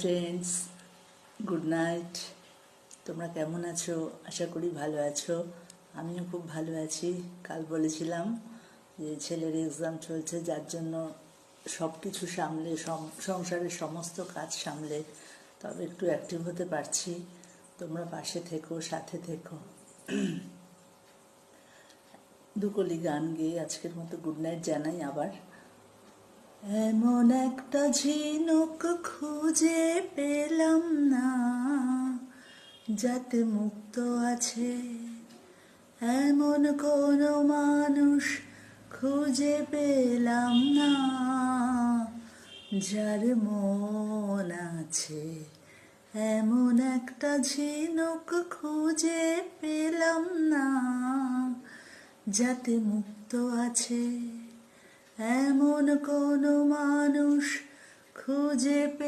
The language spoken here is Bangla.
Friends, good night. তোমরা কেমন আছো? আশা করি ভালো আছো। আমিও খুব ভালো আছি। কাল বলেছিলাম যে ছেলের এক্সাম চলছে, যার জন্য সব কিছু সামলে সংসারের সমস্ত কাজ সামলে তবে একটু অ্যাক্টিভ হতে পারছি। তোমরা পাশে থেকো, সাথে থেকো। দুকলি গান গেয়ে আজকের মতো গুড নাইট জানাই আবার। এমন একটা ঝিনুক খুঁজে পেলাম না, যাতে মুক্ত আছে। এমন কোনো মানুষ খুঁজে পেলাম না, যার মন আছে। এমন একটা ঝিনুক খুঁজে পেলাম না, যাতে মুক্ত আছে। এমন কোনো মানুষ খুঁজে